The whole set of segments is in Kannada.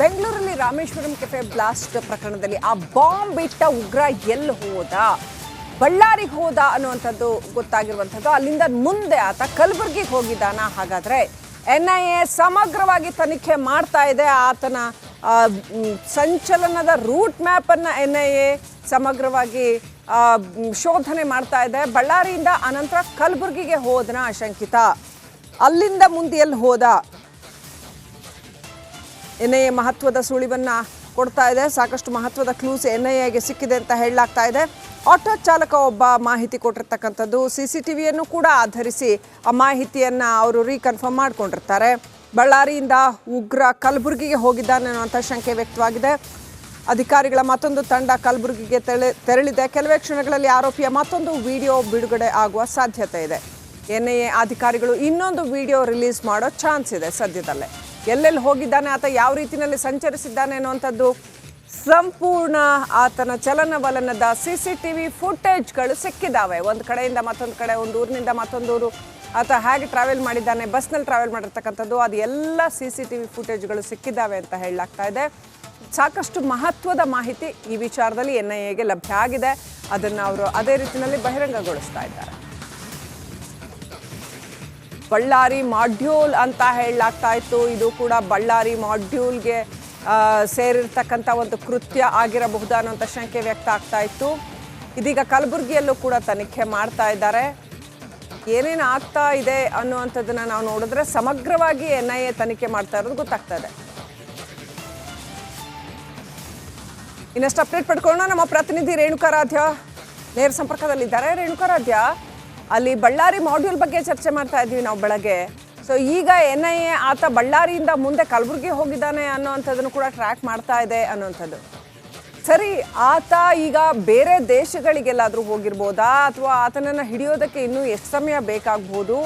ಬೆಂಗಳೂರಲ್ಲಿ ರಾಮೇಶ್ವರಂ ಕೆಫೆ ಬ್ಲಾಸ್ಟ್ ಪ್ರಕರಣದಲ್ಲಿ ಆ ಬಾಂಬ್ ಇಟ್ಟ ಉಗ್ರ ಎಲ್ಲಿ ಹೋದ, ಬಳ್ಳಾರಿಗೆ ಹೋದ ಅನ್ನುವಂಥದ್ದು ಗೊತ್ತಾಗಿರುವಂಥದ್ದು. ಅಲ್ಲಿಂದ ಮುಂದೆ ಆತ ಕಲಬುರಗಿಗೆ ಹೋಗಿದ್ದಾನ. ಹಾಗಾದ್ರೆ NIA ಸಮಗ್ರವಾಗಿ ತನಿಖೆ ಮಾಡ್ತಾ ಇದೆ. ಆತನ ಸಂಚಲನದ ರೂಟ್ ಮ್ಯಾಪ್ ಅನ್ನ NIA ಸಮಗ್ರವಾಗಿ ಶೋಧನೆ ಮಾಡ್ತಾ ಇದೆ. ಬಳ್ಳಾರಿಯಿಂದ ಅನಂತರ ಕಲಬುರಗಿಗೆ ಹೋದನ ಶಂಕಿತ, ಅಲ್ಲಿಂದ ಮುಂದೆ ಎಲ್ಲಿ ಹೋದ, NIA ಮಹತ್ವದ ಸುಳಿವನ್ನ ಕೊಡ್ತಾ ಇದೆ. ಸಾಕಷ್ಟು ಮಹತ್ವದ ಕ್ಲೂಸ್ NIAಗೆ ಸಿಕ್ಕಿದೆ ಅಂತ ಹೇಳಲಾಗ್ತಾ ಇದೆ. ಆಟೋ ಚಾಲಕ ಒಬ್ಬ ಮಾಹಿತಿ ಕೊಟ್ಟಿರ್ತಕ್ಕಂಥದ್ದು, CCTVಯನ್ನು ಕೂಡ ಆಧರಿಸಿ ಆ ಮಾಹಿತಿಯನ್ನ ಅವರು ರೀಕನ್ಫರ್ಮ್ ಮಾಡ್ಕೊಂಡಿರ್ತಾರೆ. ಬಳ್ಳಾರಿಯಿಂದ ಉಗ್ರ ಕಲಬುರಗಿಗೆ ಹೋಗಿದ್ದಾನೆ ಅನ್ನುವಂಥ ಶಂಕೆ ವ್ಯಕ್ತವಾಗಿದೆ. ಅಧಿಕಾರಿಗಳ ಮತ್ತೊಂದು ತಂಡ ಕಲಬುರಗಿಗೆ ತೆರಳಿದೆ. ಕೆಲವೇ ಕ್ಷಣಗಳಲ್ಲಿ ಆರೋಪಿಯ ಮತ್ತೊಂದು ವಿಡಿಯೋ ಬಿಡುಗಡೆ ಆಗುವ ಸಾಧ್ಯತೆ ಇದೆ. NIA ಅಧಿಕಾರಿಗಳು ಇನ್ನೊಂದು ವಿಡಿಯೋ ರಿಲೀಸ್ ಮಾಡೋ ಚಾನ್ಸ್ ಇದೆ ಸದ್ಯದಲ್ಲೇ. ಎಲ್ಲೆಲ್ಲಿ ಹೋಗಿದ್ದಾನೆ, ಆತ ಯಾವ ರೀತಿಯಲ್ಲಿ ಸಂಚರಿಸಿದ್ದಾನೆ ಅನ್ನುವಂಥದ್ದು ಸಂಪೂರ್ಣ ಆತನ ಚಲನವಲನದ CCTV ಫುಟೇಜ್ಗಳು ಸಿಕ್ಕಿದ್ದಾವೆ. ಒಂದು ಕಡೆಯಿಂದ ಮತ್ತೊಂದು ಕಡೆ, ಒಂದು ಊರಿನಿಂದ ಮತ್ತೊಂದು ಆತ ಹೇಗೆ ಟ್ರಾವೆಲ್ ಮಾಡಿದ್ದಾನೆ, ಬಸ್ನಲ್ಲಿ ಟ್ರಾವೆಲ್ ಮಾಡಿರ್ತಕ್ಕಂಥದ್ದು, ಅದು ಎಲ್ಲ CCTV ಫುಟೇಜ್ಗಳು ಸಿಕ್ಕಿದ್ದಾವೆ ಅಂತ ಹೇಳಲಾಗ್ತಾ ಇದೆ. ಸಾಕಷ್ಟು ಮಹತ್ವದ ಮಾಹಿತಿ ಈ ವಿಚಾರದಲ್ಲಿ NIAಗೆ ಲಭ್ಯ ಆಗಿದೆ. ಅದನ್ನು ಅವರು ಅದೇ ರೀತಿಯಲ್ಲಿ ಬಹಿರಂಗಗೊಳಿಸ್ತಾ ಇದ್ದಾರೆ. ಬಳ್ಳಾರಿ ಮಾಡ್ಯೂಲ್ ಅಂತ ಹೇಳಲಾಗ್ತಾ ಇತ್ತು. ಇದು ಕೂಡ ಬಳ್ಳಾರಿ ಮಾಡ್ಯೂಲ್ಗೆ ಸೇರಿರ್ತಕ್ಕಂಥ ಒಂದು ಕೃತ್ಯ ಆಗಿರಬಹುದು ಅನ್ನೋಂಥ ಶಂಕೆ ವ್ಯಕ್ತ ಆಗ್ತಾ ಇತ್ತು. ಇದೀಗ ಕಲಬುರಗಿಯಲ್ಲೂ ಕೂಡ ತನಿಖೆ ಮಾಡ್ತಾ ಇದ್ದಾರೆ. ಏನೇನು ಆಗ್ತಾ ಇದೆ ಅನ್ನುವಂಥದ್ದನ್ನ ನಾವು ನೋಡಿದ್ರೆ ಸಮಗ್ರವಾಗಿ NIA ತನಿಖೆ ಮಾಡ್ತಾ ಇರೋದು ಗೊತ್ತಾಗ್ತಾ ಇದೆ. ಇನ್ನಷ್ಟು ಅಪ್ಡೇಟ್ ಪಡ್ಕೊಳ್ಳೋಣ. ನಮ್ಮ ಪ್ರತಿನಿಧಿ ರೇಣುಕಾರಾಧ್ಯ ನೇರ ಸಂಪರ್ಕದಲ್ಲಿದ್ದಾರೆ. ರೇಣುಕಾರಾಧ್ಯ, ಅಲ್ಲಿ ಬಳ್ಳಾರಿ ಮಾಡ್ಯೂಲ್ ಬಗ್ಗೆ ಚರ್ಚೆ ಮಾಡ್ತಾ ಇದ್ವಿ ನಾವು ಬೆಳಗ್ಗೆ. ಸೊ ಈಗ NIA ಆತ ಬಳ್ಳಾರಿಯಿಂದ ಮುಂದೆ ಕಲಬುರಗಿ ಹೋಗಿದ್ದಾನೆ ಅನ್ನೋವಂಥದ್ದನ್ನು ಕೂಡ ಟ್ರ್ಯಾಕ್ ಮಾಡ್ತಾ ಇದೆ ಅನ್ನೋವಂಥದ್ದು. ಸರಿ, ಆತ ಈಗ ಬೇರೆ ದೇಶಗಳಿಗೆಲ್ಲಾದರೂ ಹೋಗಿರ್ಬೋದಾ, ಅಥವಾ ಆತನನ್ನು ಹಿಡಿಯೋದಕ್ಕೆ ಇನ್ನೂ ಎಷ್ಟು ಸಮಯ ಬೇಕಾಗ್ಬೋದು,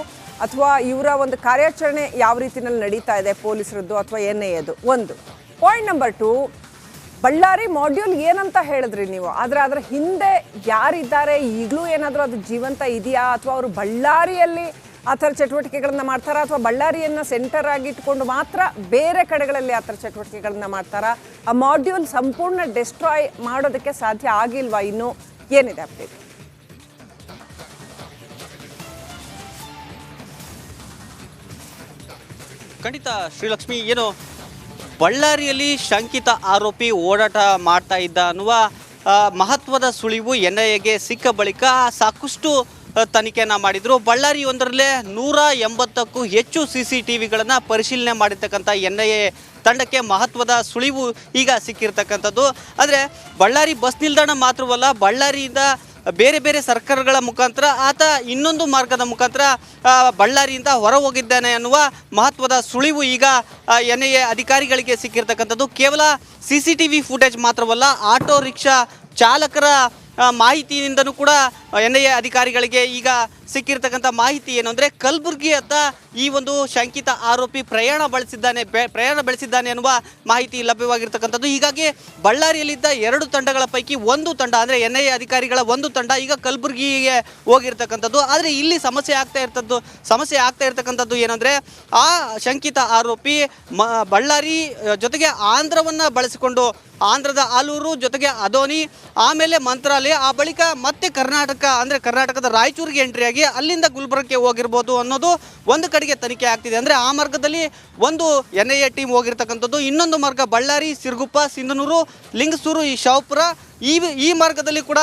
ಅಥವಾ ಇವರ ಒಂದು ಕಾರ್ಯಾಚರಣೆ ಯಾವ ರೀತಿಯಲ್ಲಿ ನಡೀತಾ ಇದೆ ಪೊಲೀಸರದ್ದು ಅಥವಾ NIAದು? ಒಂದು ಪಾಯಿಂಟ್ ನಂಬರ್ 2, ಬಳ್ಳಾರಿ ಮಾಡ್ಯೂಲ್ ಏನಂತ ಹೇಳಿದ್ರಿ ನೀವು, ಆದರೆ ಅದರ ಹಿಂದೆ ಯಾರಿದ್ದಾರೆ, ಈಗಲೂ ಏನಾದರೂ ಅದು ಜೀವಂತ ಇದೆಯಾ, ಅಥವಾ ಅವರು ಬಳ್ಳಾರಿಯಲ್ಲಿ ಆ ಥರ ಚಟುವಟಿಕೆಗಳನ್ನು ಮಾಡ್ತಾರಾ, ಅಥವಾ ಬಳ್ಳಾರಿಯನ್ನು ಸೆಂಟರ್ ಆಗಿ ಇಟ್ಕೊಂಡು ಮಾತ್ರ ಬೇರೆ ಕಡೆಗಳಲ್ಲಿ ಆ ಥರ ಚಟುವಟಿಕೆಗಳನ್ನು ಮಾಡ್ತಾರಾ? ಆ ಮಾಡ್ಯೂಲ್ ಸಂಪೂರ್ಣ ಡಿಸ್ಟ್ರಾಯ್ ಮಾಡೋದಕ್ಕೆ ಸಾಧ್ಯ ಆಗಿಲ್ವಾ? ಇನ್ನೂ ಏನಿದೆ ಅಪ್ಡೇಟ್? ಖಂಡಿತ ಶ್ರೀಲಕ್ಷ್ಮಿ, ಏನು ಬಳ್ಳಾರಿಯಲ್ಲಿ ಶಂಕಿತ ಆರೋಪಿ ಓಡಾಟ ಮಾಡ್ತಾ ಇದ್ದ ಅನ್ನುವ ಮಹತ್ವದ ಸುಳಿವು NIAಗೆ ಸಿಕ್ಕ ಬಳಿಕ ಸಾಕಷ್ಟು ತನಿಖೆಯನ್ನು ಮಾಡಿದರು. ಬಳ್ಳಾರಿ ಒಂದರಲ್ಲೇ 180ಕ್ಕೂ ಹೆಚ್ಚು CCTVಗಳನ್ನು ಪರಿಶೀಲನೆ ಮಾಡಿರ್ತಕ್ಕಂಥ NIA ತಂಡಕ್ಕೆ ಮಹತ್ವದ ಸುಳಿವು ಈಗ ಸಿಕ್ಕಿರ್ತಕ್ಕಂಥದ್ದು. ಆದರೆ ಬಳ್ಳಾರಿ ಬಸ್ ನಿಲ್ದಾಣ ಮಾತ್ರವಲ್ಲ, ಬಳ್ಳಾರಿಯಿಂದ ಬೇರೆ ಬೇರೆ ಸರ್ಕಾರಗಳ ಮುಖಾಂತರ ಆತ ಇನ್ನೊಂದು ಮಾರ್ಗದ ಮುಖಾಂತರ ಬಳ್ಳಾರಿಯಿಂದ ಹೊರ ಹೋಗಿದ್ದಾನೆ ಅನ್ನುವ ಮಹತ್ವದ ಸುಳಿವು ಈಗ NIA ಅಧಿಕಾರಿಗಳಿಗೆ ಸಿಕ್ಕಿರ್ತಕ್ಕಂಥದ್ದು. ಕೇವಲ CCTV ಫುಟೇಜ್ ಮಾತ್ರವಲ್ಲ, ಆಟೋ ರಿಕ್ಷಾ ಚಾಲಕರ ಮಾಹಿತಿಯಿಂದನೂ ಕೂಡ NIA ಅಧಿಕಾರಿಗಳಿಗೆ ಈಗ ಸಿಕ್ಕಿರ್ತಕ್ಕಂಥ ಮಾಹಿತಿ ಏನು ಅಂದರೆ, ಕಲಬುರಗಿಯತ್ತ ಈ ಒಂದು ಶಂಕಿತ ಆರೋಪಿ ಪ್ರಯಾಣ ಬೆಳೆಸಿದ್ದಾನೆ ಅನ್ನುವ ಮಾಹಿತಿ ಲಭ್ಯವಾಗಿರ್ತಕ್ಕಂಥದ್ದು. ಹೀಗಾಗಿ ಬಳ್ಳಾರಿಯಲ್ಲಿದ್ದ 2 ತಂಡಗಳ ಪೈಕಿ ಒಂದು ತಂಡ, ಅಂದರೆ NIA ಅಧಿಕಾರಿಗಳ ಒಂದು ತಂಡ ಈಗ ಕಲಬುರಗಿಗೆ ಹೋಗಿರ್ತಕ್ಕಂಥದ್ದು. ಆದರೆ ಇಲ್ಲಿ ಸಮಸ್ಯೆ ಆಗ್ತಾ ಇರ್ತಕ್ಕಂಥದ್ದು ಏನಂದರೆ, ಆ ಶಂಕಿತ ಆರೋಪಿ ಬಳ್ಳಾರಿ ಜೊತೆಗೆ ಆಂಧ್ರವನ್ನು ಬಳಸಿಕೊಂಡು, ಆಂಧ್ರದ ಆಲೂರು ಜೊತೆಗೆ ಅದೋನಿ, ಆಮೇಲೆ ಮಂತ್ರಾಲಯ, ಆ ಬಳಿಕ ಮತ್ತೆ ಕರ್ನಾಟಕದ ರಾಯಚೂರಿಗೆ ಎಂಟ್ರಿ ಆಗಿ ಅಲ್ಲಿಂದ ಗುಲ್ಬರ್ಗಕ್ಕೆ ಹೋಗಿರ್ಬೋದು ಅನ್ನೋದು ಒಂದು ಕಡೆಗೆ ತನಿಖೆ ಆಗ್ತಿದೆ. ಅಂದರೆ ಆ ಮಾರ್ಗದಲ್ಲಿ ಒಂದು NIA ಟೀಮ್ ಹೋಗಿರ್ತಕ್ಕಂಥದ್ದು, ಇನ್ನೊಂದು ಮಾರ್ಗ ಬಳ್ಳಾರಿ, ಸಿರುಗುಪ್ಪ, ಸಿಂಧನೂರು, ಲಿಂಗಸೂರು, ಈ ಶಾಪುರ, ಈ ಮಾರ್ಗದಲ್ಲಿ ಕೂಡ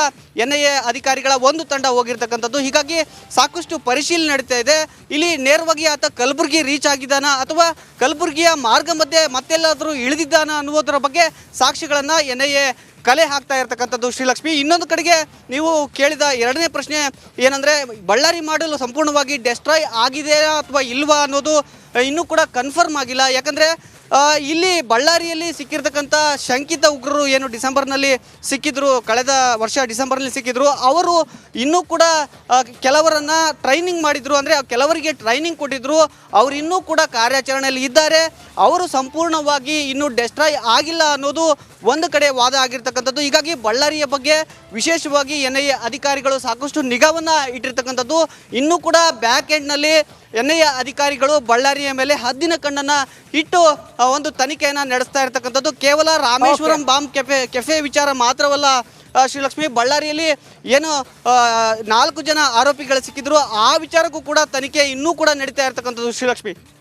NIA ಅಧಿಕಾರಿಗಳ ಒಂದು ತಂಡ ಹೋಗಿರ್ತಕ್ಕಂಥದ್ದು. ಹೀಗಾಗಿ ಸಾಕಷ್ಟು ಪರಿಶೀಲನೆ ನಡೀತಾ ಇದೆ. ಇಲ್ಲಿ ನೇರವಾಗಿ ಆತ ಕಲಬುರಗಿ ರೀಚ್ ಆಗಿದ್ದಾನ, ಅಥವಾ ಕಲಬುರಗಿಯ ಮಾರ್ಗ ಮಧ್ಯೆ ಮತ್ತೆಲ್ಲಾದರೂ ಇಳಿದಿದ್ದಾನ ಅನ್ನುವುದರ ಬಗ್ಗೆ ಸಾಕ್ಷಿಗಳನ್ನು NIA ಕಲೆ ಹಾಕ್ತಾ ಇರ್ತಕ್ಕಂಥದ್ದು. ಶ್ರೀಲಕ್ಷ್ಮಿ, ಇನ್ನೊಂದು ಕಡೆಗೆ ನೀವು ಕೇಳಿದ ಎರಡನೇ ಪ್ರಶ್ನೆ ಏನಂದರೆ, ಬಳ್ಳಾರಿ ಮಾಡಲು ಸಂಪೂರ್ಣವಾಗಿ ಡೆಸ್ಟ್ರಾಯ್ ಆಗಿದೆಯಾ ಅಥವಾ ಇಲ್ವಾ ಅನ್ನೋದು ಇನ್ನೂ ಕೂಡ ಕನ್ಫರ್ಮ್ ಆಗಿಲ್ಲ. ಯಾಕಂದರೆ ಇಲ್ಲಿ ಬಳ್ಳಾರಿಯಲ್ಲಿ ಸಿಕ್ಕಿರ್ತಕ್ಕಂಥ ಶಂಕಿತ ಉಗ್ರರು ಏನು ಡಿಸೆಂಬರ್ನಲ್ಲಿ ಸಿಕ್ಕಿದ್ರು, ಕಳೆದ ವರ್ಷ ಡಿಸೆಂಬರ್ನಲ್ಲಿ ಸಿಕ್ಕಿದ್ರು, ಅವರು ಇನ್ನೂ ಕೂಡ ಕೆಲವರನ್ನು ಟ್ರೈನಿಂಗ್ ಮಾಡಿದರು, ಅಂದರೆ ಕೆಲವರಿಗೆ ಟ್ರೈನಿಂಗ್ ಕೊಟ್ಟಿದ್ದರು, ಅವರು ಇನ್ನೂ ಕೂಡ ಕಾರ್ಯಾಚರಣೆಯಲ್ಲಿ ಇದ್ದಾರೆ, ಅವರು ಸಂಪೂರ್ಣವಾಗಿ ಇನ್ನೂ ಡೆಸ್ಟ್ರಾಯ್ ಆಗಿಲ್ಲ ಅನ್ನೋದು ಒಂದು ಕಡೆ ವಾದ ಆಗಿರ್ತಕ್ಕಂಥದ್ದು. ಹೀಗಾಗಿ ಬಳ್ಳಾರಿಯ ಬಗ್ಗೆ ವಿಶೇಷವಾಗಿ NIA ಅಧಿಕಾರಿಗಳು ಸಾಕಷ್ಟು ನಿಗಾವನ್ನು ಇಟ್ಟಿರ್ತಕ್ಕಂಥದ್ದು. ಇನ್ನೂ ಕೂಡ ಬ್ಯಾಕ್ ಎಂಡ್ನಲ್ಲಿ NIA ಅಧಿಕಾರಿಗಳು ಬಳ್ಳಾರಿಯ ಮೇಲೆ ಹದ್ದಿನ ಕಣ್ಣನ್ನು ಇಟ್ಟು ಒಂದು ತನಿಖೆಯನ್ನು ನಡೆಸ್ತಾ ಇರ್ತಕ್ಕಂಥದ್ದು. ಕೇವಲ ರಾಮೇಶ್ವರಂ ಬಾಂಬ್ ಕೆಫೆ ವಿಚಾರ ಮಾತ್ರವಲ್ಲ ಶ್ರೀಲಕ್ಷ್ಮಿ, ಬಳ್ಳಾರಿಯಲ್ಲಿ ಏನು 4 ಜನ ಆರೋಪಿಗಳು ಸಿಕ್ಕಿದ್ರು ಆ ವಿಚಾರಕ್ಕೂ ಕೂಡ ತನಿಖೆ ಇನ್ನೂ ಕೂಡ ನಡೀತಾ ಇರ್ತಕ್ಕಂಥದ್ದು ಶ್ರೀಲಕ್ಷ್ಮಿ.